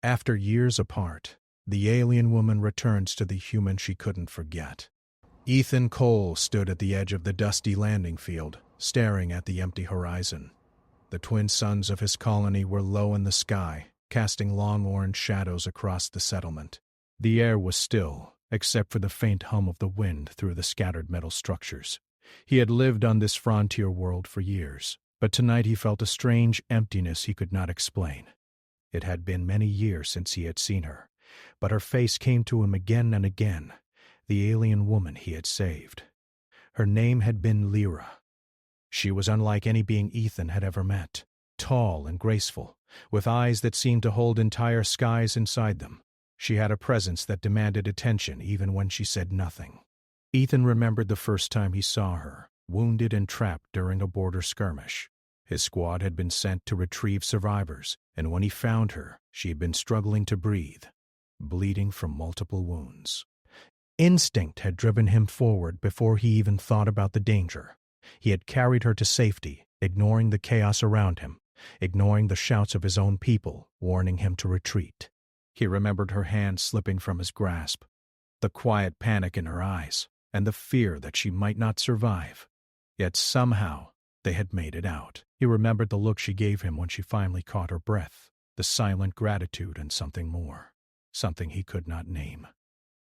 After years apart, the alien woman returns to the human she couldn't forget. Ethan Cole stood at the edge of the dusty landing field, staring at the empty horizon. The twin suns of his colony were low in the sky, casting long orange shadows across the settlement. The air was still, except for the faint hum of the wind through the scattered metal structures. He had lived on this frontier world for years, but tonight he felt a strange emptiness he could not explain. It had been many years since he had seen her, but her face came to him again and again, the alien woman he had saved. Her name had been Lyra. She was unlike any being Ethan had ever met, tall and graceful, with eyes that seemed to hold entire skies inside them. She had a presence that demanded attention even when she said nothing. Ethan remembered the first time he saw her, wounded and trapped during a border skirmish. His squad had been sent to retrieve survivors, and when he found her, she had been struggling to breathe, bleeding from multiple wounds. Instinct had driven him forward before he even thought about the danger. He had carried her to safety, ignoring the chaos around him, ignoring the shouts of his own people, warning him to retreat. He remembered her hand slipping from his grasp, the quiet panic in her eyes, and the fear that she might not survive. Yet somehow, they had made it out. He remembered the look she gave him when she finally caught her breath, the silent gratitude and something more, something he could not name.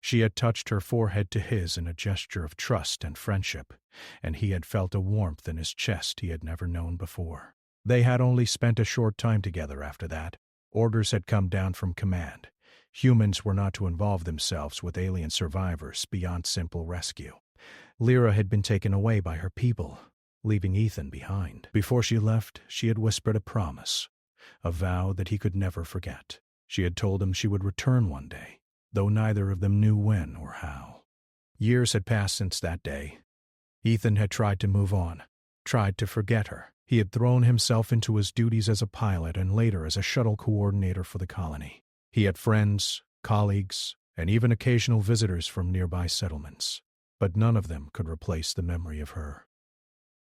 She had touched her forehead to his in a gesture of trust and friendship, and he had felt a warmth in his chest he had never known before. They had only spent a short time together after that. Orders had come down from command. Humans were not to involve themselves with alien survivors beyond simple rescue. Lyra had been taken away by her people, leaving Ethan behind. Before she left, she had whispered a promise, a vow that he could never forget. She had told him she would return one day, though neither of them knew when or how. Years had passed since that day. Ethan had tried to move on, tried to forget her. He had thrown himself into his duties as a pilot and later as a shuttle coordinator for the colony. He had friends, colleagues, and even occasional visitors from nearby settlements, but none of them could replace the memory of her.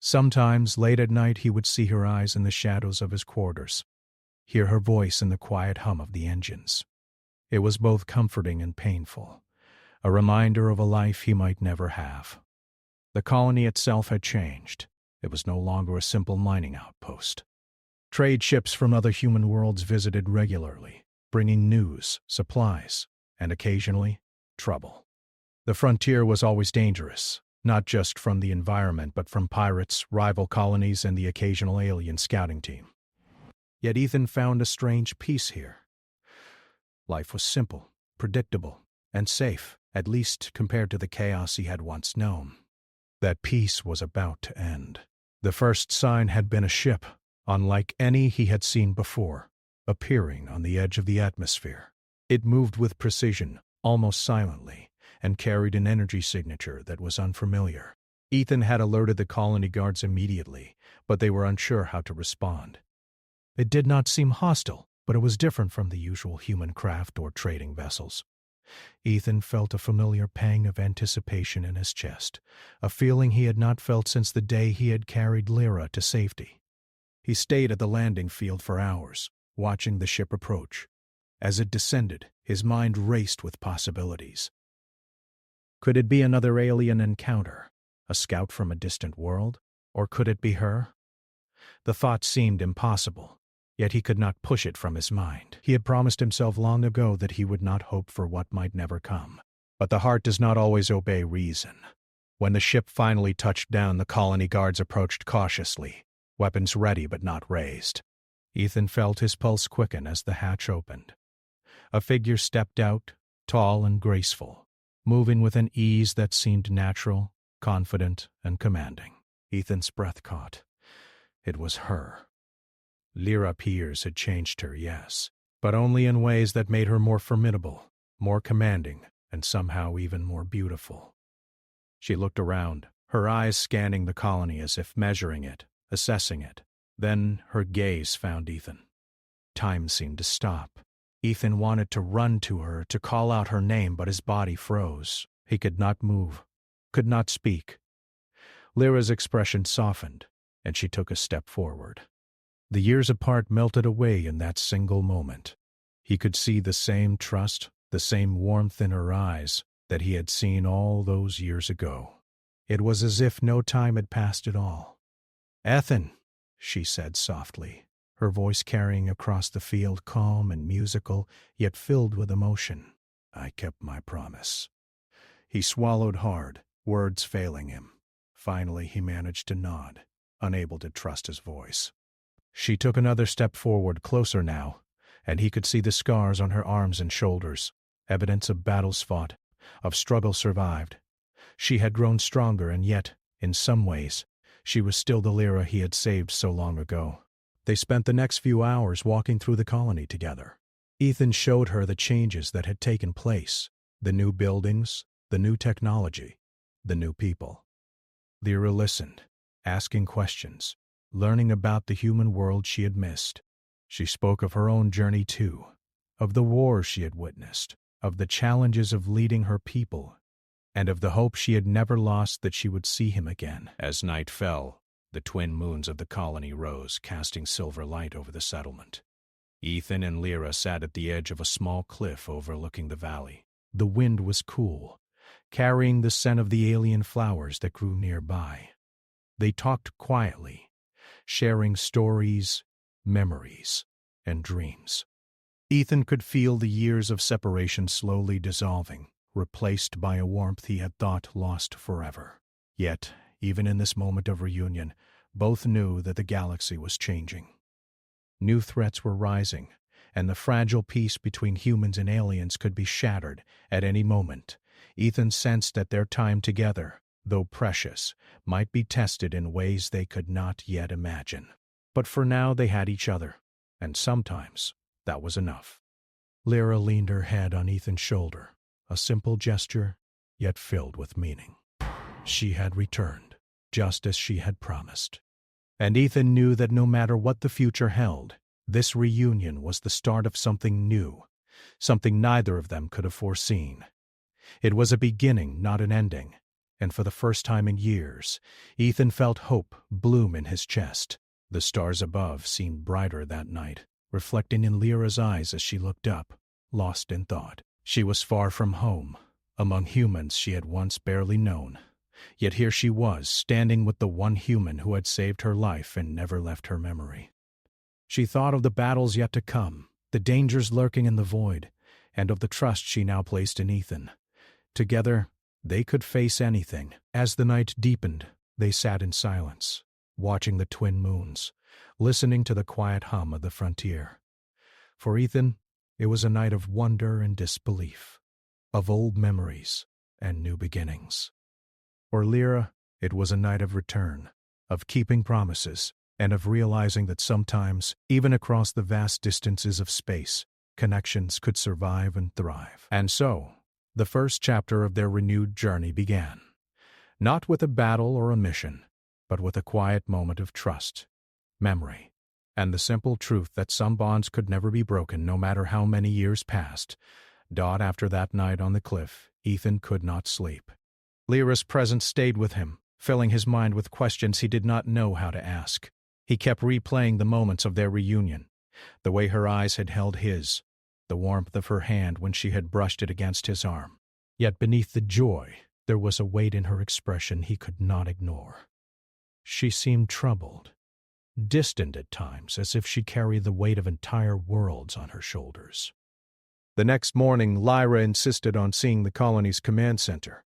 Sometimes, late at night, he would see her eyes in the shadows of his quarters, hear her voice in the quiet hum of the engines. It was both comforting and painful, a reminder of a life he might never have. The colony itself had changed. It was no longer a simple mining outpost. Trade ships from other human worlds visited regularly, bringing news, supplies, and occasionally, trouble. The frontier was always dangerous, not just from the environment but from pirates, rival colonies, and the occasional alien scouting team. Yet Ethan found a strange peace here. Life was simple, predictable, and safe, at least compared to the chaos he had once known. That peace was about to end. The first sign had been a ship, unlike any he had seen before, appearing on the edge of the atmosphere. It moved with precision, almost silently, and carried an energy signature that was unfamiliar. Ethan had alerted the colony guards immediately, but they were unsure how to respond. It did not seem hostile, but it was different from the usual human craft or trading vessels. Ethan felt a familiar pang of anticipation in his chest, a feeling he had not felt since the day he had carried Lyra to safety. He stayed at the landing field for hours, watching the ship approach. As it descended, his mind raced with possibilities. Could it be another alien encounter, a scout from a distant world, or could it be her? The thought seemed impossible. Yet he could not push it from his mind. He had promised himself long ago that he would not hope for what might never come. But the heart does not always obey reason. When the ship finally touched down, the colony guards approached cautiously, weapons ready but not raised. Ethan felt his pulse quicken as the hatch opened. A figure stepped out, tall and graceful, moving with an ease that seemed natural, confident, and commanding. Ethan's breath caught. It was her. Lyra Piers had changed her, yes, but only in ways that made her more formidable, more commanding, and somehow even more beautiful. She looked around, her eyes scanning the colony as if measuring it, assessing it. Then her gaze found Ethan. Time seemed to stop. Ethan wanted to run to her, to call out her name, but his body froze. He could not move, could not speak. Lyra's expression softened, and she took a step forward. The years apart melted away in that single moment. He could see the same trust, the same warmth in her eyes that he had seen all those years ago. It was as if no time had passed at all. "Ethan," she said softly, her voice carrying across the field, calm and musical, yet filled with emotion. "I kept my promise." He swallowed hard, words failing him. Finally he managed to nod, unable to trust his voice. She took another step forward, closer now, and he could see the scars on her arms and shoulders, evidence of battles fought, of struggle survived. She had grown stronger, and yet, in some ways, she was still the Lyra he had saved so long ago. They spent the next few hours walking through the colony together. Ethan showed her the changes that had taken place, the new buildings, the new technology, the new people. Lyra listened, asking questions, learning about the human world she had missed. She spoke of her own journey too, of the wars she had witnessed, of the challenges of leading her people, and of the hope she had never lost that she would see him again. As night fell, the twin moons of the colony rose, casting silver light over the settlement. Ethan and Lyra sat at the edge of a small cliff overlooking the valley. The wind was cool, carrying the scent of the alien flowers that grew nearby. They talked quietly, sharing stories, memories, and dreams. Ethan could feel the years of separation slowly dissolving, replaced by a warmth he had thought lost forever. Yet, even in this moment of reunion, both knew that the galaxy was changing. New threats were rising, and the fragile peace between humans and aliens could be shattered at any moment. Ethan sensed that their time together, though precious, might be tested in ways they could not yet imagine. But for now they had each other, and sometimes that was enough. Lyra leaned her head on Ethan's shoulder, a simple gesture, yet filled with meaning. She had returned, just as she had promised. And Ethan knew that no matter what the future held, this reunion was the start of something new, something neither of them could have foreseen. It was a beginning, not an ending, and for the first time in years, Ethan felt hope bloom in his chest. The stars above seemed brighter that night, reflecting in Lyra's eyes as she looked up, lost in thought. She was far from home, among humans she had once barely known. Yet here she was, standing with the one human who had saved her life and never left her memory. She thought of the battles yet to come, the dangers lurking in the void, and of the trust she now placed in Ethan. Together, they could face anything. As the night deepened, they sat in silence, watching the twin moons, listening to the quiet hum of the frontier. For Ethan, it was a night of wonder and disbelief, of old memories and new beginnings. For Lyra, it was a night of return, of keeping promises, and of realizing that sometimes, even across the vast distances of space, connections could survive and thrive. And so, the first chapter of their renewed journey began, not with a battle or a mission, but with a quiet moment of trust, memory, and the simple truth that some bonds could never be broken no matter how many years passed. After that night on the cliff, Ethan could not sleep. Lyra's presence stayed with him, filling his mind with questions he did not know how to ask. He kept replaying the moments of their reunion, the way her eyes had held his, the warmth of her hand when she had brushed it against his arm. Yet beneath the joy, there was a weight in her expression he could not ignore. She seemed troubled, distant at times, as if she carried the weight of entire worlds on her shoulders. The next morning, Lyra insisted on seeing the colony's command center.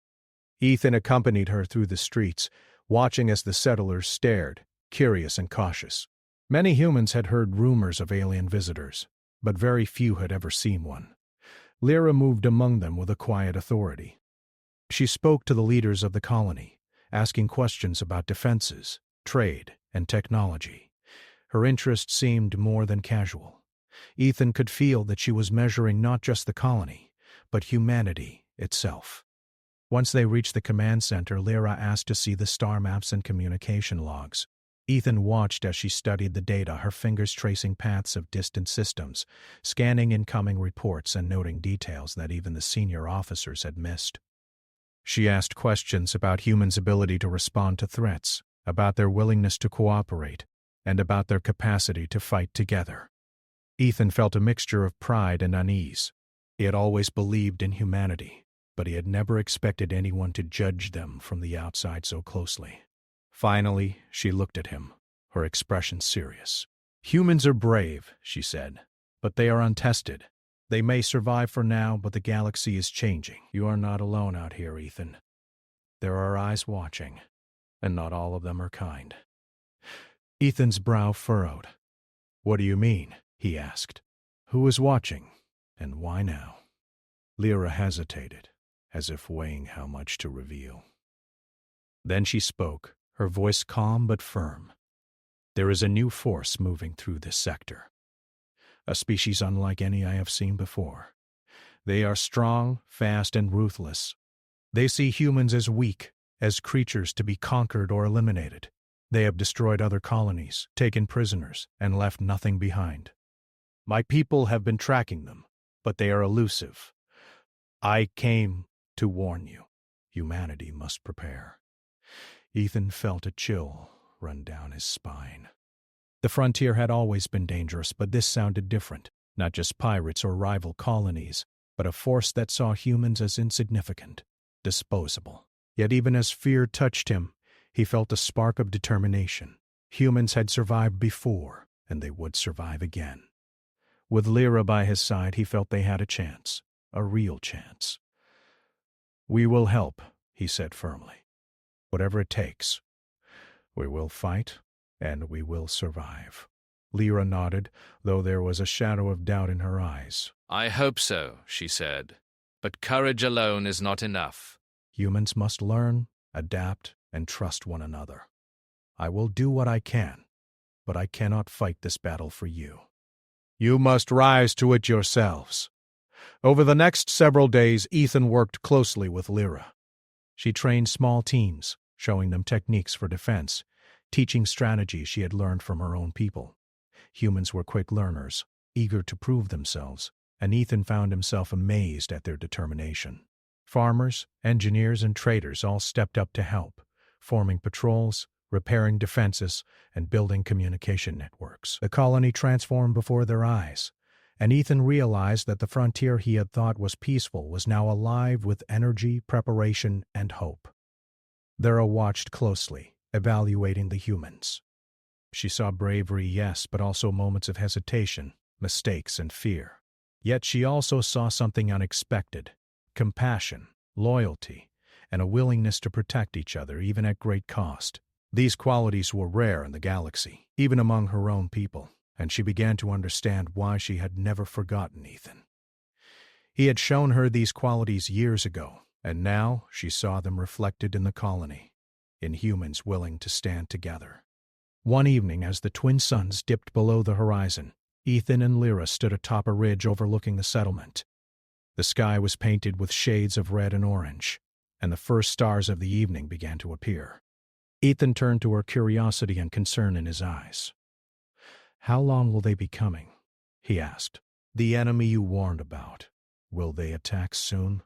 Ethan accompanied her through the streets, watching as the settlers stared, curious and cautious. Many humans had heard rumors of alien visitors, but very few had ever seen one. Lyra moved among them with a quiet authority. She spoke to the leaders of the colony, asking questions about defenses, trade, and technology. Her interest seemed more than casual. Ethan could feel that she was measuring not just the colony, but humanity itself. Once they reached the command center, Lyra asked to see the star maps and communication logs. Ethan watched as she studied the data, her fingers tracing paths of distant systems, scanning incoming reports and noting details that even the senior officers had missed. She asked questions about humans' ability to respond to threats, about their willingness to cooperate, and about their capacity to fight together. Ethan felt a mixture of pride and unease. He had always believed in humanity, but he had never expected anyone to judge them from the outside so closely. Finally, she looked at him, her expression serious. "Humans are brave," she said, "but they are untested. They may survive for now, but the galaxy is changing. You are not alone out here, Ethan. There are eyes watching, and not all of them are kind." Ethan's brow furrowed. "What do you mean?" he asked. "Who is watching, and why now?" Lyra hesitated, as if weighing how much to reveal. Then she spoke, her voice calm but firm. "There is a new force moving through this sector. A species unlike any I have seen before. They are strong, fast, and ruthless. They see humans as weak, as creatures to be conquered or eliminated. They have destroyed other colonies, taken prisoners, and left nothing behind. My people have been tracking them, but they are elusive. I came to warn you. Humanity must prepare." Ethan felt a chill run down his spine. The frontier had always been dangerous, but this sounded different. Not just pirates or rival colonies, but a force that saw humans as insignificant, disposable. Yet even as fear touched him, he felt a spark of determination. Humans had survived before, and they would survive again. With Lyra by his side, he felt they had a chance, a real chance. "We will help," he said firmly. "Whatever it takes. We will fight, and we will survive." Lyra nodded, though there was a shadow of doubt in her eyes. "I hope so," she said. "But courage alone is not enough. Humans must learn, adapt, and trust one another. I will do what I can, but I cannot fight this battle for you. You must rise to it yourselves." Over the next several days, Ethan worked closely with Lyra. She trained small teams, showing them techniques for defense, teaching strategies she had learned from her own people. Humans were quick learners, eager to prove themselves, and Ethan found himself amazed at their determination. Farmers, engineers, and traders all stepped up to help, forming patrols, repairing defenses, and building communication networks. The colony transformed before their eyes, and Ethan realized that the frontier he had thought was peaceful was now alive with energy, preparation, and hope. Lyra watched closely, evaluating the humans. She saw bravery, yes, but also moments of hesitation, mistakes, and fear. Yet she also saw something unexpected: compassion, loyalty, and a willingness to protect each other even at great cost. These qualities were rare in the galaxy, even among her own people, and she began to understand why she had never forgotten Ethan. He had shown her these qualities years ago, and now she saw them reflected in the colony, in humans willing to stand together. One evening, as the twin suns dipped below the horizon, Ethan and Lyra stood atop a ridge overlooking the settlement. The sky was painted with shades of red and orange, and the first stars of the evening began to appear. Ethan turned to her, curiosity and concern in his eyes. "How long will they be coming?" he asked. "The enemy you warned about. Will they attack soon?"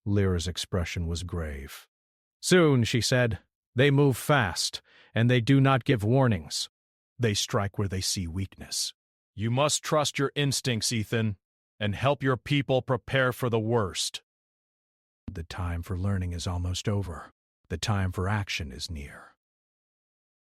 Lyra's expression was grave. "Soon," she said. "They move fast, and they do not give warnings. They strike where they see weakness. You must trust your instincts, Ethan, and help your people prepare for the worst. The time for learning is almost over. The time for action is near."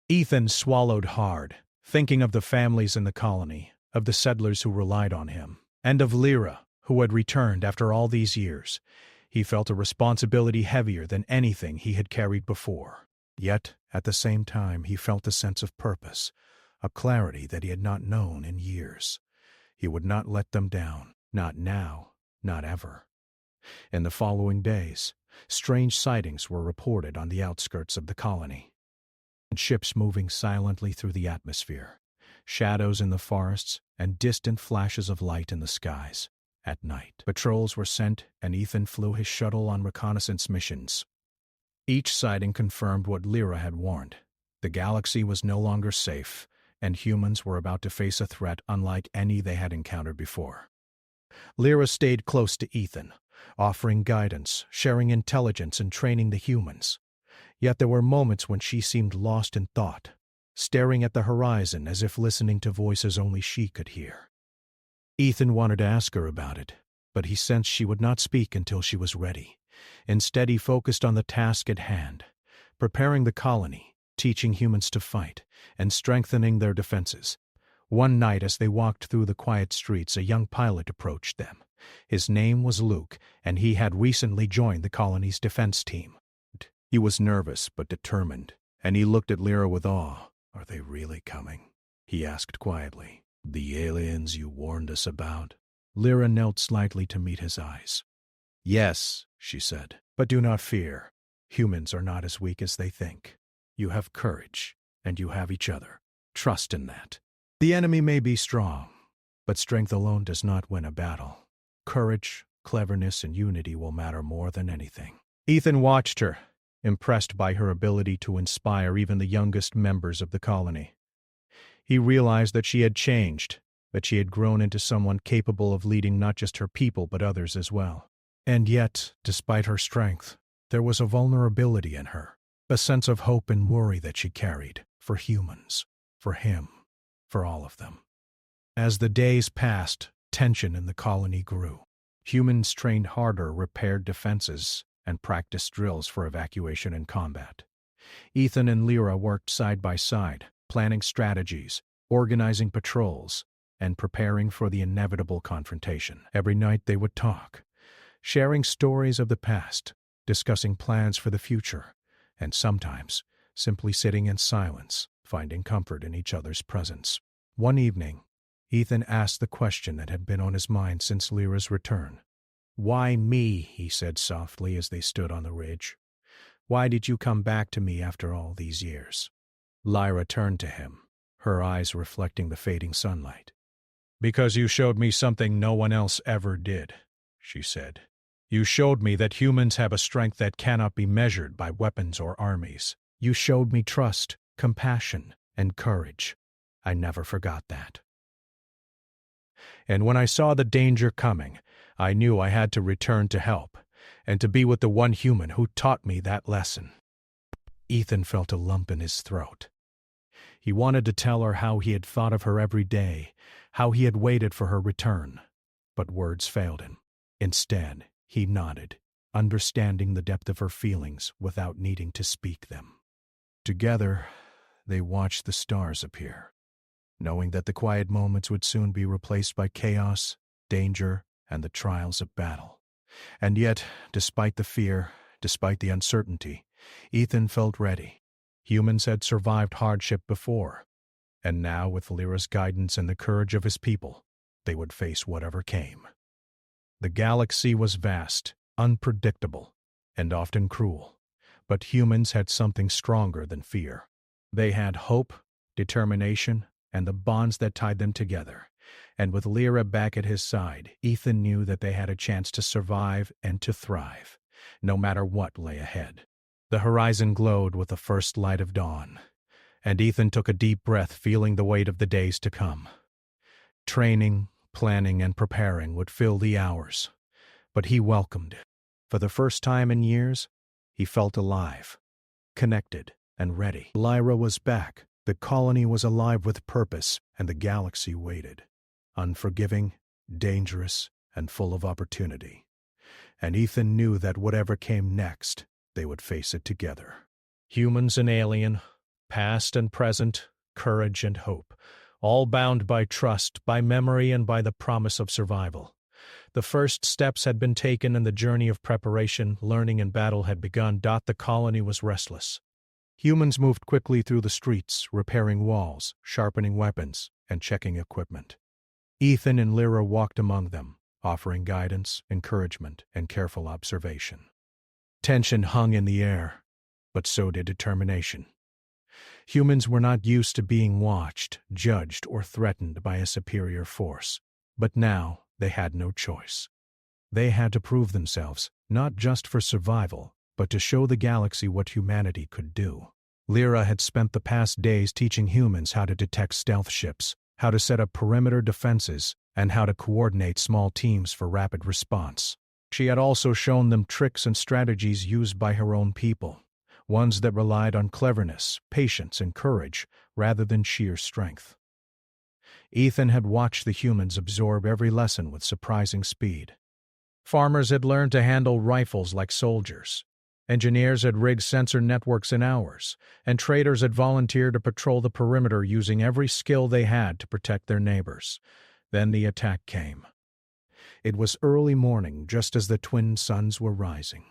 Ethan swallowed hard, thinking of the families in the colony, of the settlers who relied on him, and of Lyra, who had returned after all these years. He felt a responsibility heavier than anything he had carried before. Yet, at the same time, he felt a sense of purpose, a clarity that he had not known in years. He would not let them down, not now, not ever. In the following days, strange sightings were reported on the outskirts of the colony. Ships moving silently through the atmosphere, shadows in the forests, and distant flashes of light in the skies. At night, patrols were sent, and Ethan flew his shuttle on reconnaissance missions. Each sighting confirmed what Lyra had warned. The galaxy was no longer safe, and humans were about to face a threat unlike any they had encountered before. Lyra stayed close to Ethan, offering guidance, sharing intelligence, and training the humans. Yet there were moments when she seemed lost in thought, staring at the horizon as if listening to voices only she could hear. Ethan wanted to ask her about it, but he sensed she would not speak until she was ready. Instead, he focused on the task at hand, preparing the colony, teaching humans to fight, and strengthening their defenses. One night, as they walked through the quiet streets, a young pilot approached them. His name was Luke, and he had recently joined the colony's defense team. He was nervous but determined, and he looked at Lyra with awe. "Are they really coming?" he asked quietly. "The aliens you warned us about?" Lyra knelt slightly to meet his eyes. "Yes," she said, "but do not fear. Humans are not as weak as they think. You have courage, and you have each other. Trust in that. The enemy may be strong, but strength alone does not win a battle. Courage, cleverness, and unity will matter more than anything." Ethan watched her, impressed by her ability to inspire even the youngest members of the colony. He realized that she had changed, that she had grown into someone capable of leading not just her people but others as well. And yet, despite her strength, there was a vulnerability in her, a sense of hope and worry that she carried, for humans, for him, for all of them. As the days passed, tension in the colony grew. Humans trained harder, repaired defenses, and practiced drills for evacuation and combat. Ethan and Lyra worked side by side, planning strategies, organizing patrols, and preparing for the inevitable confrontation. Every night they would talk, sharing stories of the past, discussing plans for the future, and sometimes simply sitting in silence, finding comfort in each other's presence. One evening, Ethan asked the question that had been on his mind since Lyra's return. "Why me?" he said softly as they stood on the ridge. "Why did you come back to me after all these years?" Lyra turned to him, her eyes reflecting the fading sunlight. "Because you showed me something no one else ever did," she said. "You showed me that humans have a strength that cannot be measured by weapons or armies. You showed me trust, compassion, and courage. I never forgot that. And when I saw the danger coming, I knew I had to return to help, and to be with the one human who taught me that lesson." Ethan felt a lump in his throat. He wanted to tell her how he had thought of her every day, how he had waited for her return, but words failed him. Instead, he nodded, understanding the depth of her feelings without needing to speak them. Together, they watched the stars appear, knowing that the quiet moments would soon be replaced by chaos, danger, and the trials of battle. And yet, despite the fear, despite the uncertainty, Ethan felt ready. Humans had survived hardship before, and now, with Lyra's guidance and the courage of his people, they would face whatever came. The galaxy was vast, unpredictable, and often cruel, but humans had something stronger than fear. They had hope, determination, and the bonds that tied them together. And with Lyra back at his side, Ethan knew that they had a chance to survive and to thrive, no matter what lay ahead. The horizon glowed with the first light of dawn, and Ethan took a deep breath, feeling the weight of the days to come. Training, planning, and preparing would fill the hours, but he welcomed it. For the first time in years, he felt alive, connected, and ready. Lyra was back, the colony was alive with purpose, and the galaxy waited. Unforgiving, dangerous, and full of opportunity. And Ethan knew that whatever came next, they would face it together. Humans and alien, past and present, courage and hope, all bound by trust, by memory, and by the promise of survival. The first steps had been taken and the journey of preparation, learning, and battle had begun. The colony was restless. Humans moved quickly through the streets, repairing walls, sharpening weapons, and checking equipment. Ethan and Lyra walked among them, offering guidance, encouragement, and careful observation. Tension hung in the air, but so did determination. Humans were not used to being watched, judged, or threatened by a superior force, but now they had no choice. They had to prove themselves, not just for survival, but to show the galaxy what humanity could do. Lyra had spent the past days teaching humans how to detect stealth ships, how to set up perimeter defenses, and how to coordinate small teams for rapid response. She had also shown them tricks and strategies used by her own people, ones that relied on cleverness, patience, and courage rather than sheer strength. Ethan had watched the humans absorb every lesson with surprising speed. Farmers had learned to handle rifles like soldiers. Engineers had rigged sensor networks in hours, and traders had volunteered to patrol the perimeter using every skill they had to protect their neighbors. Then the attack came. It was early morning, just as the twin suns were rising.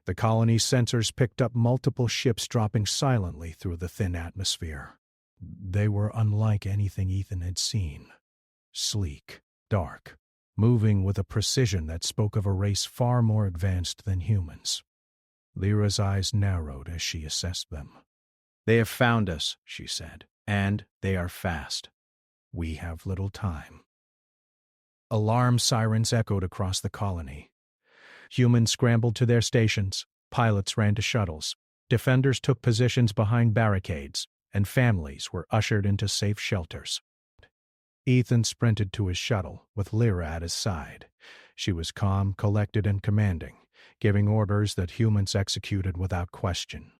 The colony's sensors picked up multiple ships dropping silently through the thin atmosphere. They were unlike anything Ethan had seen. Sleek, dark, moving with a precision that spoke of a race far more advanced than humans. Lyra's eyes narrowed as she assessed them. "They have found us," she said, "and they are fast. We have little time." Alarm sirens echoed across the colony. Humans scrambled to their stations, pilots ran to shuttles, defenders took positions behind barricades, and families were ushered into safe shelters. Ethan sprinted to his shuttle, with Lyra at his side. She was calm, collected, and commanding, giving orders that humans executed without question.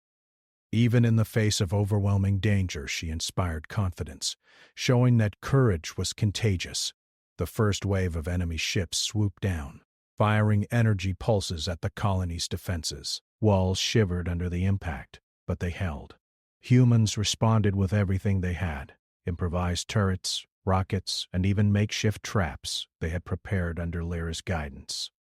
Even in the face of overwhelming danger, she inspired confidence, showing that courage was contagious. The first wave of enemy ships swooped down, firing energy pulses at the colony's defenses. Walls shivered under the impact, but they held. Humans responded with everything they had: improvised turrets, rockets, and even makeshift traps they had prepared under Lyra's guidance.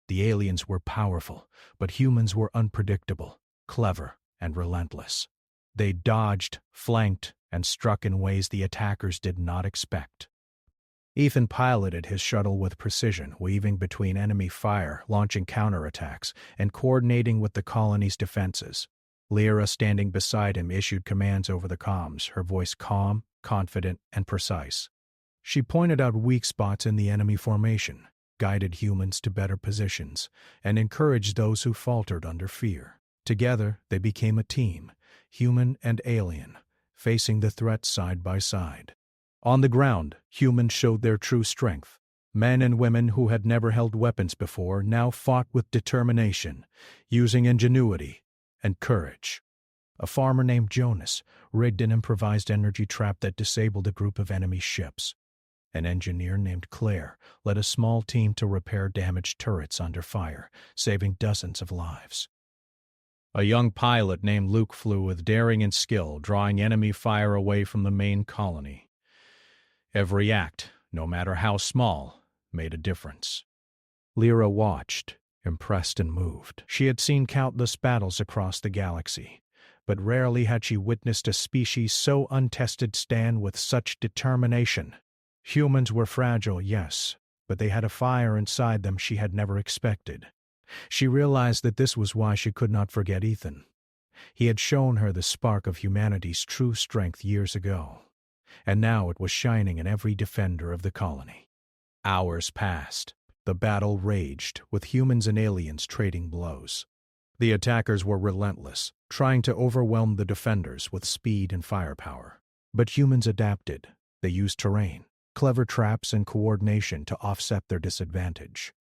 The aliens were powerful, but humans were unpredictable, clever, and relentless. They dodged, flanked, and struck in ways the attackers did not expect. Ethan piloted his shuttle with precision, weaving between enemy fire, launching counterattacks, and coordinating with the colony's defenses. Lyra, standing beside him, issued commands over the comms, her voice calm, confident, and precise. She pointed out weak spots in the enemy formation, guided humans to better positions, and encouraged those who faltered under fear. Together, they became a team, human and alien, facing the threat side by side. On the ground, humans showed their true strength. Men and women who had never held weapons before now fought with determination, using ingenuity and courage. A farmer named Jonas rigged an improvised energy trap that disabled a group of enemy ships. An engineer named Claire led a small team to repair damaged turrets under fire, saving dozens of lives. A young pilot named Luke flew with daring and skill, drawing enemy fire away from the main colony. Every act, no matter how small, made a difference. Lyra watched, impressed and moved. She had seen countless battles across the galaxy, but rarely had she witnessed a species so untested stand with such determination. Humans were fragile, yes, but they had a fire inside them she had never expected. She realized that this was why she could not forget Ethan. He had shown her the spark of humanity's true strength years ago, and now it was shining in every defender of the colony. Hours passed. The battle raged, with humans and aliens trading blows. The attackers were relentless, trying to overwhelm the defenders with speed and firepower. But humans adapted. They used terrain, clever traps, and coordination to offset their disadvantage.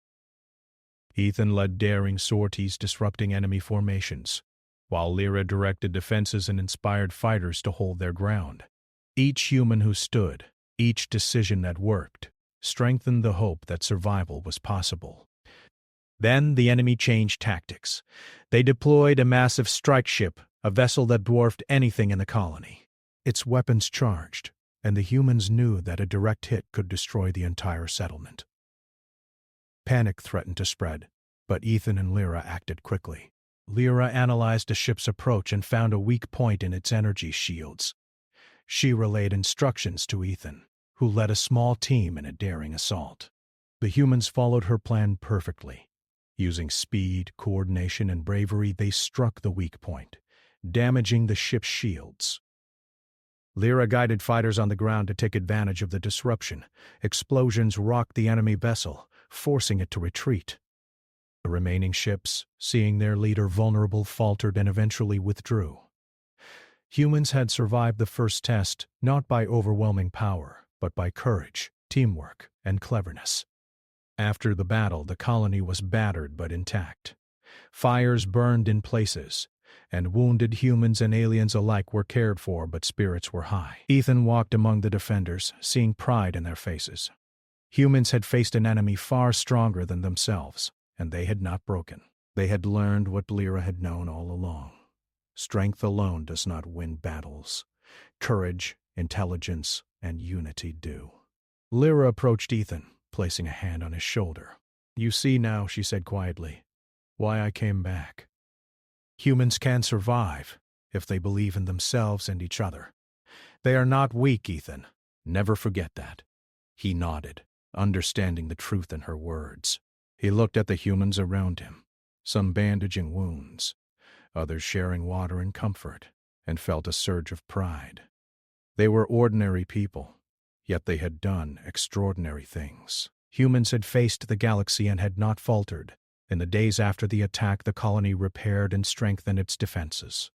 Ethan led daring sorties disrupting enemy formations, while Lyra directed defenses and inspired fighters to hold their ground. Each human who stood, each decision that worked, strengthened the hope that survival was possible. Then the enemy changed tactics. They deployed a massive strike ship, a vessel that dwarfed anything in the colony. Its weapons charged, and the humans knew that a direct hit could destroy the entire settlement. Panic threatened to spread, but Ethan and Lyra acted quickly. Lyra analyzed the ship's approach and found a weak point in its energy shields. She relayed instructions to Ethan, who led a small team in a daring assault. The humans followed her plan perfectly. Using speed, coordination, and bravery, they struck the weak point, damaging the ship's shields. Lyra guided fighters on the ground to take advantage of the disruption. Explosions rocked the enemy vessel, forcing it to retreat. The remaining ships, seeing their leader vulnerable, faltered and eventually withdrew. Humans had survived the first test not by overwhelming power, but by courage, teamwork, and cleverness. After the battle, the colony was battered but intact. Fires burned in places, and wounded humans and aliens alike were cared for, but spirits were high. Ethan walked among the defenders, seeing pride in their faces. Humans had faced an enemy far stronger than themselves, and they had not broken. They had learned what Lyra had known all along. Strength alone does not win battles. Courage, intelligence, and unity do. Lyra approached Ethan, placing a hand on his shoulder. "You see now," she said quietly, "why I came back. Humans can survive if they believe in themselves and each other. They are not weak, Ethan. Never forget that." He nodded, understanding the truth in her words. He looked at the humans around him, some bandaging wounds, others sharing water and comfort, and felt a surge of pride. They were ordinary people, yet they had done extraordinary things. Humans had faced the galaxy and had not faltered. In the days after the attack, the colony repaired and strengthened its defenses.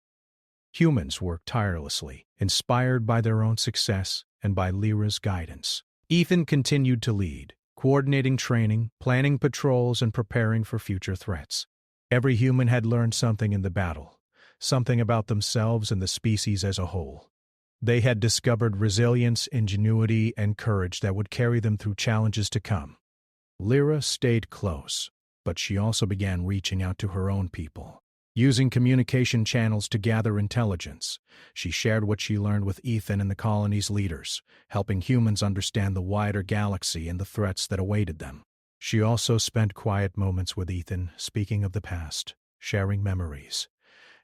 Humans worked tirelessly, inspired by their own success and by Lyra's guidance. Ethan continued to lead, coordinating training, planning patrols, and preparing for future threats. Every human had learned something in the battle, something about themselves and the species as a whole. They had discovered resilience, ingenuity, and courage that would carry them through challenges to come. Lyra stayed close, but she also began reaching out to her own people. Using communication channels to gather intelligence, she shared what she learned with Ethan and the colony's leaders, helping humans understand the wider galaxy and the threats that awaited them. She also spent quiet moments with Ethan, speaking of the past, sharing memories,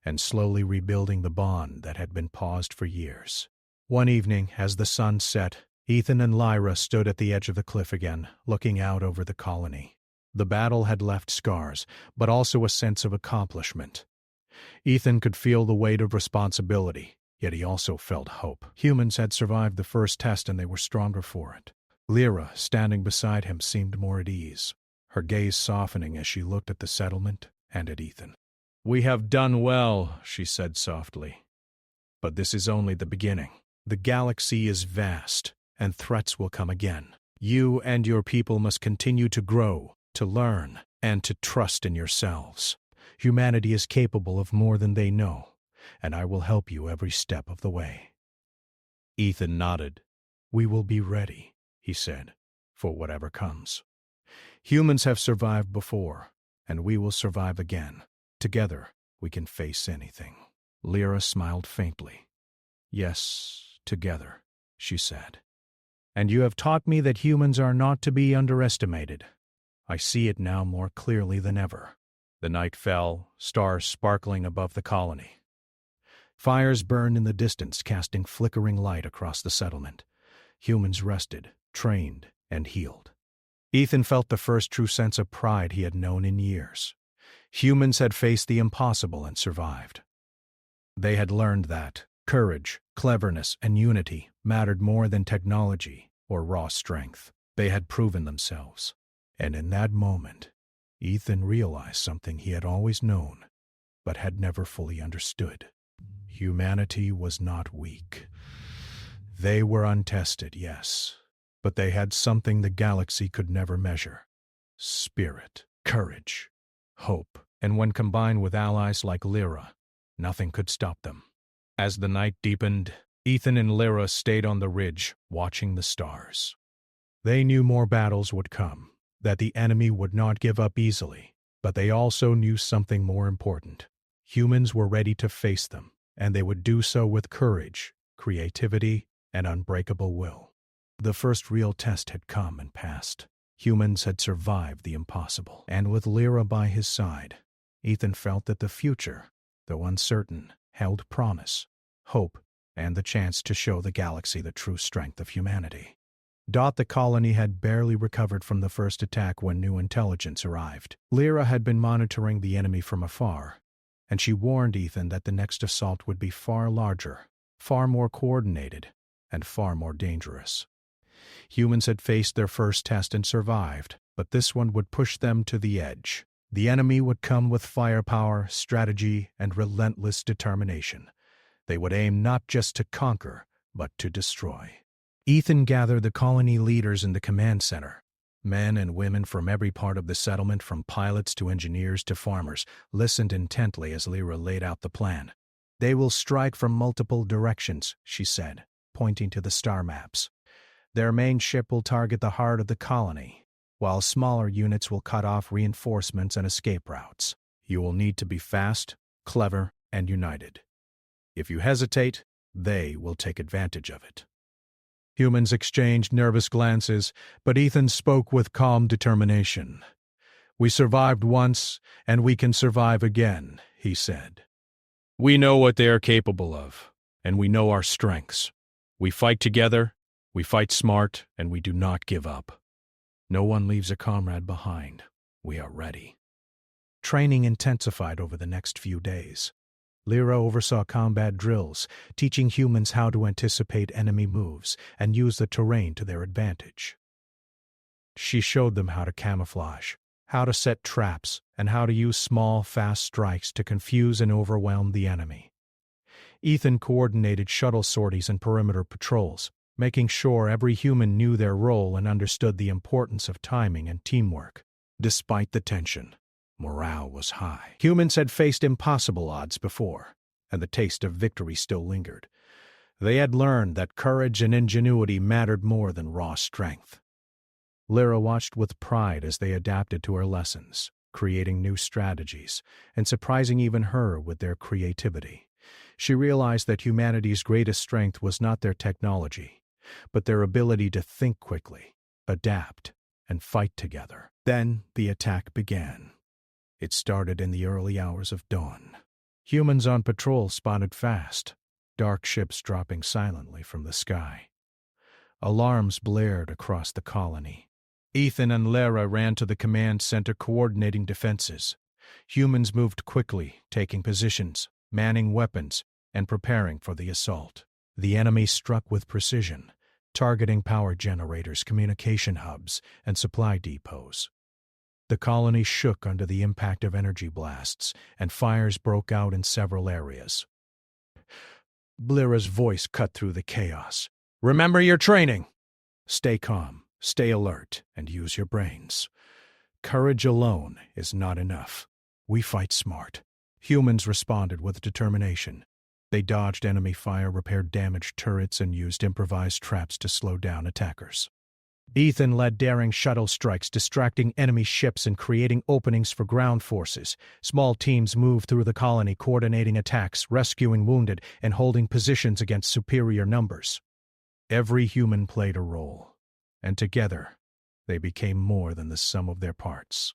and slowly rebuilding the bond that had been paused for years. One evening, as the sun set, Ethan and Lyra stood at the edge of the cliff again, looking out over the colony. The battle had left scars, but also a sense of accomplishment. Ethan could feel the weight of responsibility, yet he also felt hope. Humans had survived the first test and they were stronger for it. Lyra, standing beside him, seemed more at ease, her gaze softening as she looked at the settlement and at Ethan. "We have done well," she said softly. "But this is only the beginning. The galaxy is vast, and threats will come again. You and your people must continue to grow, to learn, and to trust in yourselves. Humanity is capable of more than they know, and I will help you every step of the way." Ethan nodded. "We will be ready," he said, "for whatever comes. Humans have survived before, and we will survive again. Together, we can face anything." Lyra smiled faintly. "Yes, together," she said. "And you have taught me that humans are not to be underestimated. I see it now more clearly than ever." The night fell, stars sparkling above the colony. Fires burned in the distance, casting flickering light across the settlement. Humans rested, trained, and healed. Ethan felt the first true sense of pride he had known in years. Humans had faced the impossible and survived. They had learned that courage, cleverness, and unity mattered more than technology or raw strength. They had proven themselves. And in that moment, Ethan realized something he had always known, but had never fully understood. Humanity was not weak. They were untested, yes, but they had something the galaxy could never measure: spirit, courage, hope, and when combined with allies like Lyra, nothing could stop them. As the night deepened, Ethan and Lyra stayed on the ridge, watching the stars. They knew more battles would come, that the enemy would not give up easily, but they also knew something more important. Humans were ready to face them, and they would do so with courage, creativity, and unbreakable will. The first real test had come and passed. Humans had survived the impossible, and with Lyra by his side, Ethan felt that the future, though uncertain, held promise, hope, and the chance to show the galaxy the true strength of humanity. The colony had barely recovered from the first attack when new intelligence arrived. Lyra had been monitoring the enemy from afar, and she warned Ethan that the next assault would be far larger, far more coordinated, and far more dangerous. Humans had faced their first test and survived, but this one would push them to the edge. The enemy would come with firepower, strategy, and relentless determination. They would aim not just to conquer, but to destroy. Ethan gathered the colony leaders in the command center, Men and women from every part of the settlement, from pilots to engineers to farmers, listened intently as Lyra laid out the plan. "They will strike from multiple directions," she said, pointing to the star maps. "Their main ship will target the heart of the colony, while smaller units will cut off reinforcements and escape routes. You will need to be fast, clever, and united. If you hesitate, they will take advantage of it." Humans exchanged nervous glances, but Ethan spoke with calm determination. "We survived once, and we can survive again," he said. "We know what they are capable of, and we know our strengths. We fight together, we fight smart, and we do not give up. No one leaves a comrade behind. We are ready." Training intensified over the next few days. Lyra oversaw combat drills, teaching humans how to anticipate enemy moves and use the terrain to their advantage. She showed them how to camouflage, how to set traps, and how to use small, fast strikes to confuse and overwhelm the enemy. Ethan coordinated shuttle sorties and perimeter patrols, making sure every human knew their role and understood the importance of timing and teamwork. Despite the tension, morale was high. Humans had faced impossible odds before, and the taste of victory still lingered. They had learned that courage and ingenuity mattered more than raw strength. Lyra watched with pride as they adapted to her lessons, creating new strategies, and surprising even her with their creativity. She realized that humanity's greatest strength was not their technology, but their ability to think quickly, adapt, and fight together. Then the attack began. It started in the early hours of dawn. Humans on patrol spotted fast, dark ships dropping silently from the sky. Alarms blared across the colony. Ethan and Lyra ran to the command center, coordinating defenses. Humans moved quickly, taking positions, manning weapons, and preparing for the assault. The enemy struck with precision, targeting power generators, communication hubs, and supply depots. The colony shook under the impact of energy blasts, and fires broke out in several areas. Lyra's voice cut through the chaos. "Remember your training! Stay calm, stay alert, and use your brains. Courage alone is not enough. We fight smart." Humans responded with determination. They dodged enemy fire, repaired damaged turrets, and used improvised traps to slow down attackers. Ethan led daring shuttle strikes, distracting enemy ships and creating openings for ground forces. Small teams moved through the colony, coordinating attacks, rescuing wounded, and holding positions against superior numbers. Every human played a role, and together they became more than the sum of their parts.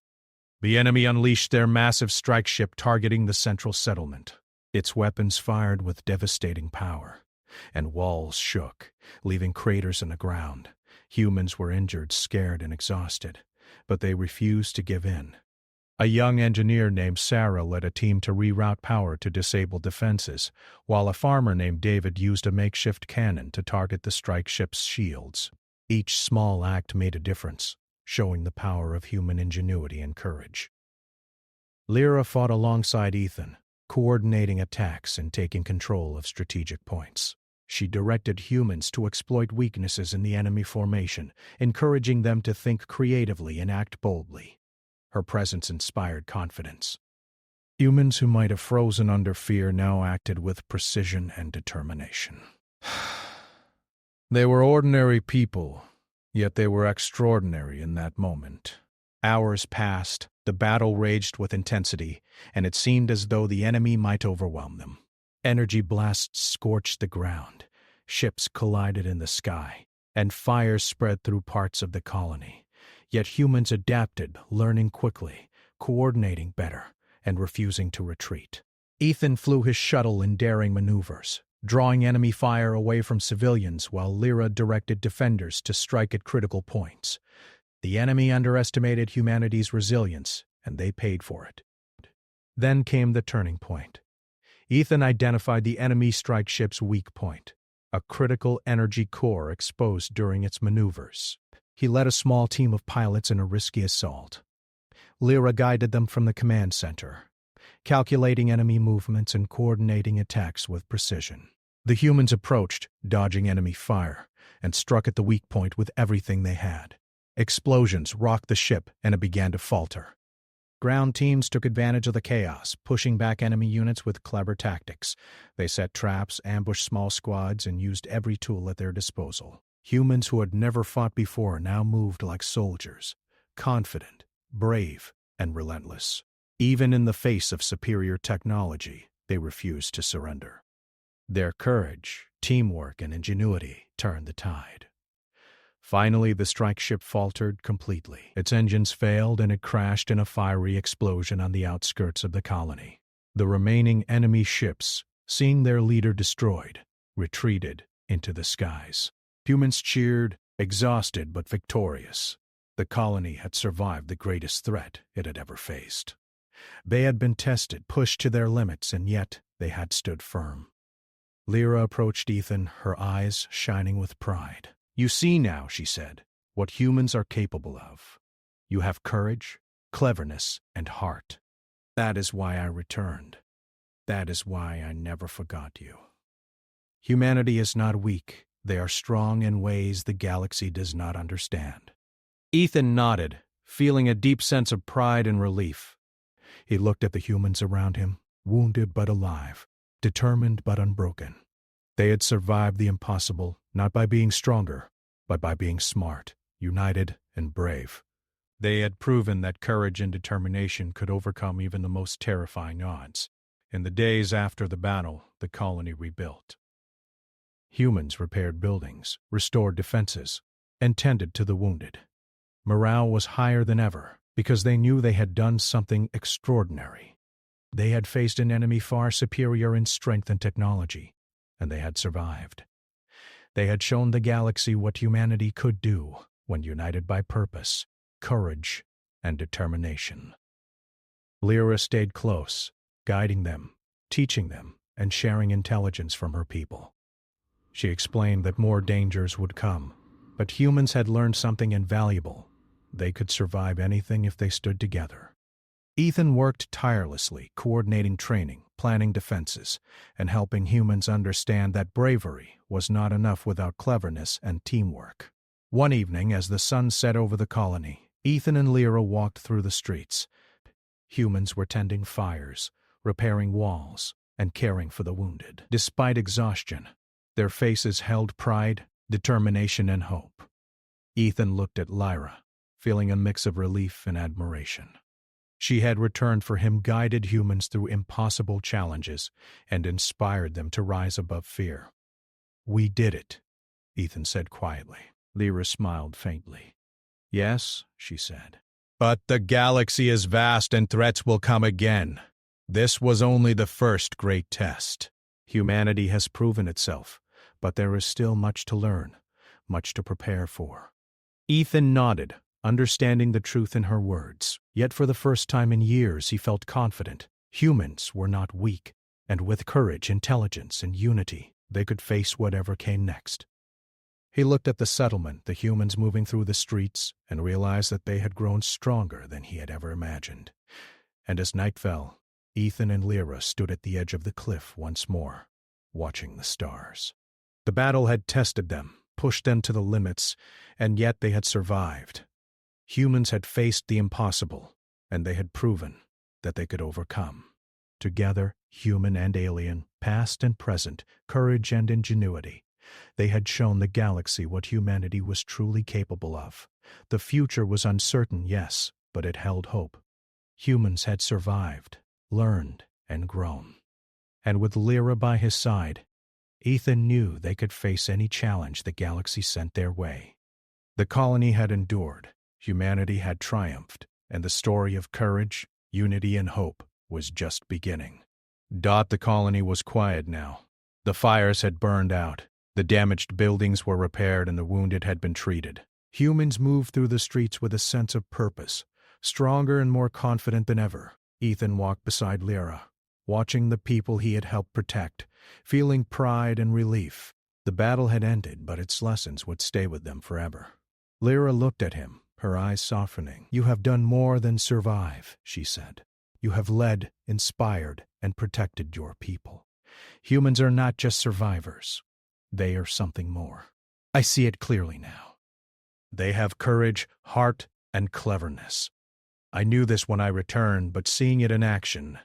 The enemy unleashed their massive strike ship, targeting the central settlement. Its weapons fired with devastating power, and walls shook, leaving craters in the ground. Humans were injured, scared, and exhausted, but they refused to give in. A young engineer named Sarah led a team to reroute power to disable defenses, while a farmer named David used a makeshift cannon to target the strike ship's shields. Each small act made a difference, showing the power of human ingenuity and courage. Lyra fought alongside Ethan, coordinating attacks and taking control of strategic points. She directed humans to exploit weaknesses in the enemy formation, encouraging them to think creatively and act boldly. Her presence inspired confidence. Humans who might have frozen under fear now acted with precision and determination. They were ordinary people, yet they were extraordinary in that moment. Hours passed, the battle raged with intensity, and it seemed as though the enemy might overwhelm them. Energy blasts scorched the ground, ships collided in the sky, and fires spread through parts of the colony. Yet humans adapted, learning quickly, coordinating better, and refusing to retreat. Ethan flew his shuttle in daring maneuvers, drawing enemy fire away from civilians, while Lyra directed defenders to strike at critical points. The enemy underestimated humanity's resilience, and they paid for it. Then came the turning point. Ethan identified the enemy strike ship's weak point, a critical energy core exposed during its maneuvers. He led a small team of pilots in a risky assault. Lyra guided them from the command center, calculating enemy movements and coordinating attacks with precision. The humans approached, dodging enemy fire, and struck at the weak point with everything they had. Explosions rocked the ship and it began to falter. Ground teams took advantage of the chaos, pushing back enemy units with clever tactics. They set traps, ambushed small squads, and used every tool at their disposal. Humans who had never fought before now moved like soldiers, confident, brave, and relentless. Even in the face of superior technology, they refused to surrender. Their courage, teamwork, and ingenuity turned the tide. Finally, the strike ship faltered completely. Its engines failed and it crashed in a fiery explosion on the outskirts of the colony. The remaining enemy ships, seeing their leader destroyed, retreated into the skies. Humans cheered, exhausted but victorious. The colony had survived the greatest threat it had ever faced. They had been tested, pushed to their limits, and yet they had stood firm. Lyra approached Ethan, her eyes shining with pride. "You see now," she said, "what humans are capable of. You have courage, cleverness, and heart. That is why I returned. That is why I never forgot you. Humanity is not weak. They are strong in ways the galaxy does not understand." Ethan nodded, feeling a deep sense of pride and relief. He looked at the humans around him, wounded but alive, determined but unbroken. They had survived the impossible, not by being stronger, but by being smart, united, and brave. They had proven that courage and determination could overcome even the most terrifying odds. In the days after the battle, the colony rebuilt. Humans repaired buildings, restored defenses, and tended to the wounded. Morale was higher than ever because they knew they had done something extraordinary. They had faced an enemy far superior in strength and technology, and they had survived. They had shown the galaxy what humanity could do when united by purpose, courage, and determination. Lyra stayed close, guiding them, teaching them, and sharing intelligence from her people. She explained that more dangers would come, but humans had learned something invaluable. They could survive anything if they stood together. Ethan worked tirelessly, coordinating training, planning defenses, and helping humans understand that bravery was not enough without cleverness and teamwork. One evening, as the sun set over the colony, Ethan and Lyra walked through the streets. Humans were tending fires, repairing walls, and caring for the wounded. Despite exhaustion, their faces held pride, determination, and hope. Ethan looked at Lyra, feeling a mix of relief and admiration. She had returned for him, guided humans through impossible challenges, and inspired them to rise above fear. "We did it," Ethan said quietly. Lyra smiled faintly. "Yes," she said. "But the galaxy is vast and threats will come again. This was only the first great test. Humanity has proven itself, but there is still much to learn, much to prepare for." Ethan nodded, understanding the truth in her words. Yet for the first time in years he felt confident. Humans were not weak, and with courage, intelligence, and unity, they could face whatever came next. He looked at the settlement, the humans moving through the streets, and realized that they had grown stronger than he had ever imagined. And as night fell, Ethan and Lyra stood at the edge of the cliff once more, watching the stars. The battle had tested them, pushed them to the limits, and yet they had survived. Humans had faced the impossible, and they had proven that they could overcome. Together, human and alien, past and present, courage and ingenuity, they had shown the galaxy what humanity was truly capable of. The future was uncertain, yes, but it held hope. Humans had survived, learned, and grown. And with Lyra by his side, Ethan knew they could face any challenge the galaxy sent their way. The colony had endured, humanity had triumphed, and the story of courage, unity, and hope was just beginning. The colony was quiet now. The fires had burned out, the damaged buildings were repaired, and the wounded had been treated. Humans moved through the streets with a sense of purpose, stronger and more confident than ever. Ethan walked beside Lyra, watching the people he had helped protect, feeling pride and relief. The battle had ended, but its lessons would stay with them forever. Lyra looked at him, her eyes softening. "You have done more than survive," she said. "You have led, inspired, and protected your people. Humans are not just survivors. They are something more. I see it clearly now. They have courage, heart, and cleverness. I knew this when I returned, but seeing it in action,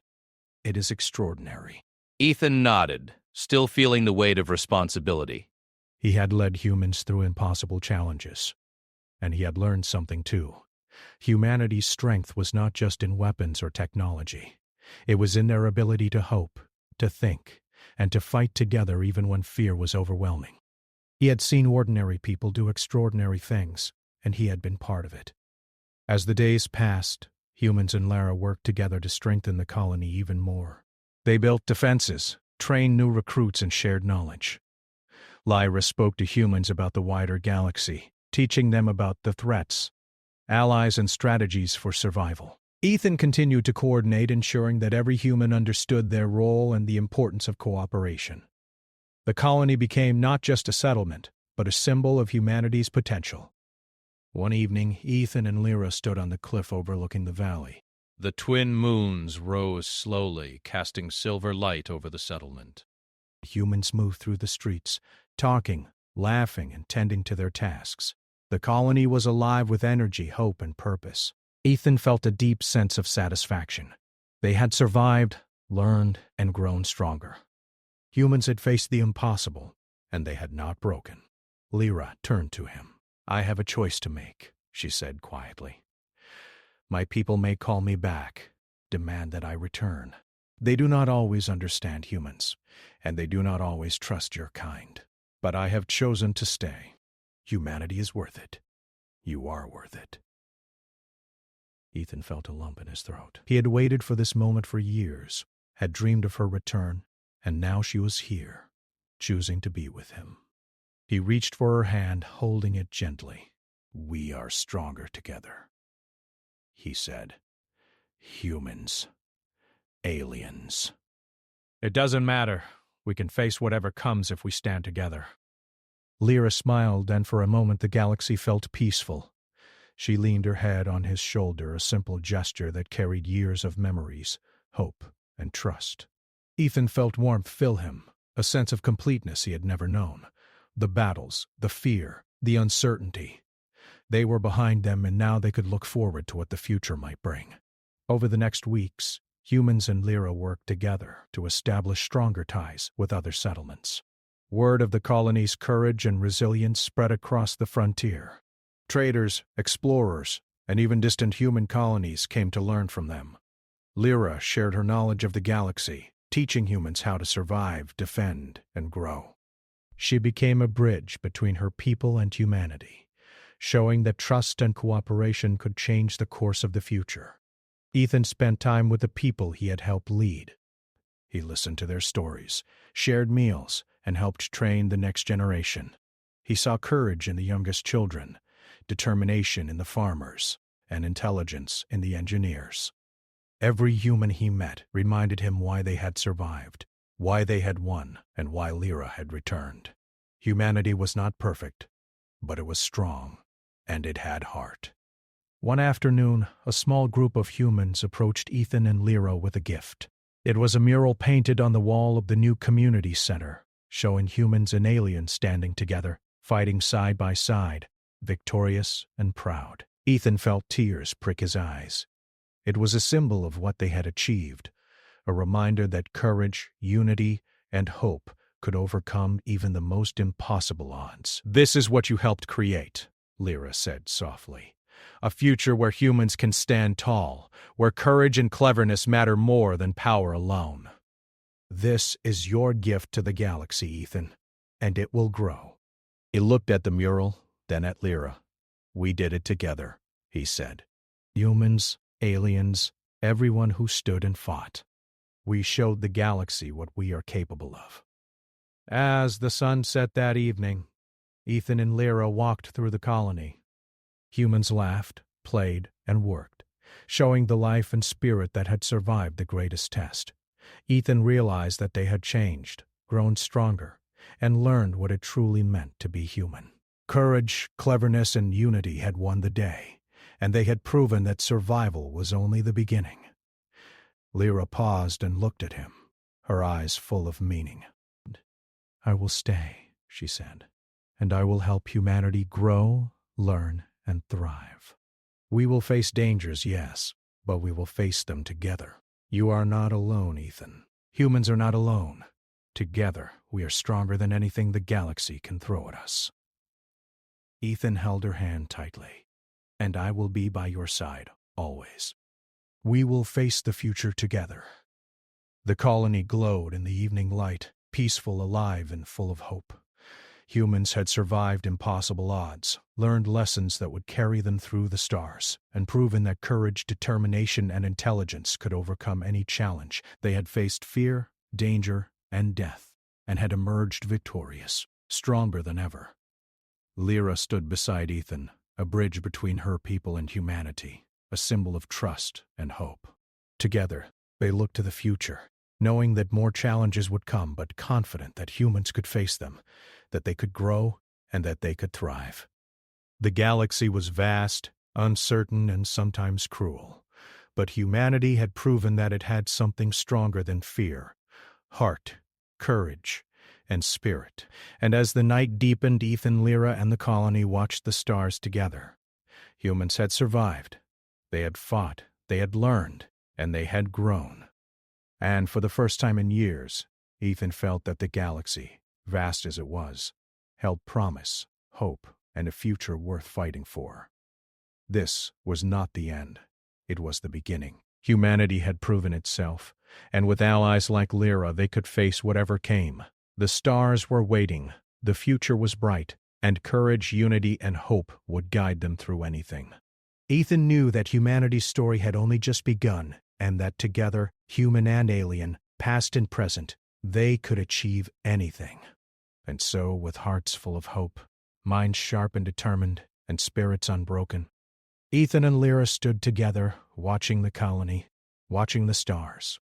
it is extraordinary. Ethan nodded, still feeling the weight of responsibility. He had led humans through impossible challenges, and he had learned something too. Humanity's strength was not just in weapons or technology. It was in their ability to hope, to think, and to fight together even when fear was overwhelming. He had seen ordinary people do extraordinary things, and he had been part of it. As the days passed, humans and Lara worked together to strengthen the colony even more. They built defenses, trained new recruits, and shared knowledge. Lyra spoke to humans about the wider galaxy, teaching them about the threats, allies, and strategies for survival. Ethan continued to coordinate, ensuring that every human understood their role and the importance of cooperation. The colony became not just a settlement, but a symbol of humanity's potential. One evening, Ethan and Lyra stood on the cliff overlooking the valley. The twin moons rose slowly, casting silver light over the settlement. Humans moved through the streets, talking, laughing, and tending to their tasks. The colony was alive with energy, hope, and purpose. Ethan felt a deep sense of satisfaction. They had survived, learned, and grown stronger. Humans had faced the impossible, and they had not broken. Lyra turned to him. "I have a choice to make," she said quietly. "My people may call me back, demand that I return. They do not always understand humans, and they do not always trust your kind. But I have chosen to stay. Humanity is worth it. You are worth it." Ethan felt a lump in his throat. He had waited for this moment for years, had dreamed of her return, and now she was here, choosing to be with him. He reached for her hand, holding it gently. "We are stronger together," he said. "Humans. Aliens. It doesn't matter. We can face whatever comes if we stand together." Lyra smiled, and for a moment the galaxy felt peaceful. She leaned her head on his shoulder, a simple gesture that carried years of memories, hope, and trust. Ethan felt warmth fill him, a sense of completeness he had never known. The battles, the fear, the uncertainty. They were behind them, and now they could look forward to what the future might bring. Over the next weeks, humans and Lyra worked together to establish stronger ties with other settlements. Word of the colony's courage and resilience spread across the frontier. Traders, explorers, and even distant human colonies came to learn from them. Lyra shared her knowledge of the galaxy, teaching humans how to survive, defend, and grow. She became a bridge between her people and humanity, showing that trust and cooperation could change the course of the future. Ethan spent time with the people he had helped lead. He listened to their stories, shared meals, and helped train the next generation. He saw courage in the youngest children, determination in the farmers, and intelligence in the engineers. Every human he met reminded him why they had survived, why they had won, and why Lyra had returned. Humanity was not perfect, but it was strong, and it had heart. One afternoon, a small group of humans approached Ethan and Lyra with a gift. It was a mural painted on the wall of the new community center, showing humans and aliens standing together, fighting side by side, victorious and proud. Ethan felt tears prick his eyes. It was a symbol of what they had achieved, a reminder that courage, unity, and hope could overcome even the most impossible odds. "This is what you helped create," Lyra said softly. "A future where humans can stand tall, where courage and cleverness matter more than power alone. This is your gift to the galaxy, Ethan, and it will grow." He looked at the mural, then at Lyra. "We did it together," he said. "Humans, aliens, everyone who stood and fought. We showed the galaxy what we are capable of." As the sun set that evening, Ethan and Lyra walked through the colony. Humans laughed, played, and worked, showing the life and spirit that had survived the greatest test. Ethan realized that they had changed, grown stronger, and learned what it truly meant to be human. Courage, cleverness, and unity had won the day, and they had proven that survival was only the beginning. Lyra paused and looked at him, her eyes full of meaning. "I will stay," she said, "and I will help humanity grow, learn, and thrive. We will face dangers, yes, but we will face them together. You are not alone, Ethan. Humans are not alone. Together, we are stronger than anything the galaxy can throw at us. Ethan held her hand tightly. And I will be by your side, always. We will face the future together. The colony glowed in the evening light, peaceful, alive, and full of hope. Humans had survived impossible odds, learned lessons that would carry them through the stars, and proven that courage, determination, and intelligence could overcome any challenge. They had faced fear, danger, and death, and had emerged victorious, stronger than ever. Lyra stood beside Ethan, a bridge between her people and humanity, a symbol of trust and hope. Together, they looked to the future, knowing that more challenges would come, but confident that humans could face them, that they could grow, and that they could thrive. The galaxy was vast, uncertain, and sometimes cruel, but humanity had proven that it had something stronger than fear: heart, courage, and spirit. And as the night deepened, Ethan, Lyra, and the colony watched the stars together. Humans had survived. They had fought, they had learned, and they had grown. And for the first time in years, Ethan felt that the galaxy, vast as it was, held promise, hope, and a future worth fighting for. This was not the end. It was the beginning. Humanity had proven itself, and with allies like Lyra, they could face whatever came. The stars were waiting, the future was bright, and courage, unity, and hope would guide them through anything. Ethan knew that humanity's story had only just begun, and that together, human and alien, past and present, they could achieve anything. And so, with hearts full of hope, minds sharp and determined, and spirits unbroken, Ethan and Lyra stood together, watching the colony, watching the stars,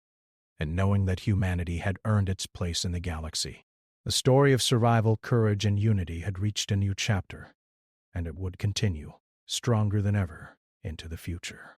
and knowing that humanity had earned its place in the galaxy. The story of survival, courage, and unity had reached a new chapter, and it would continue, stronger than ever, into the future.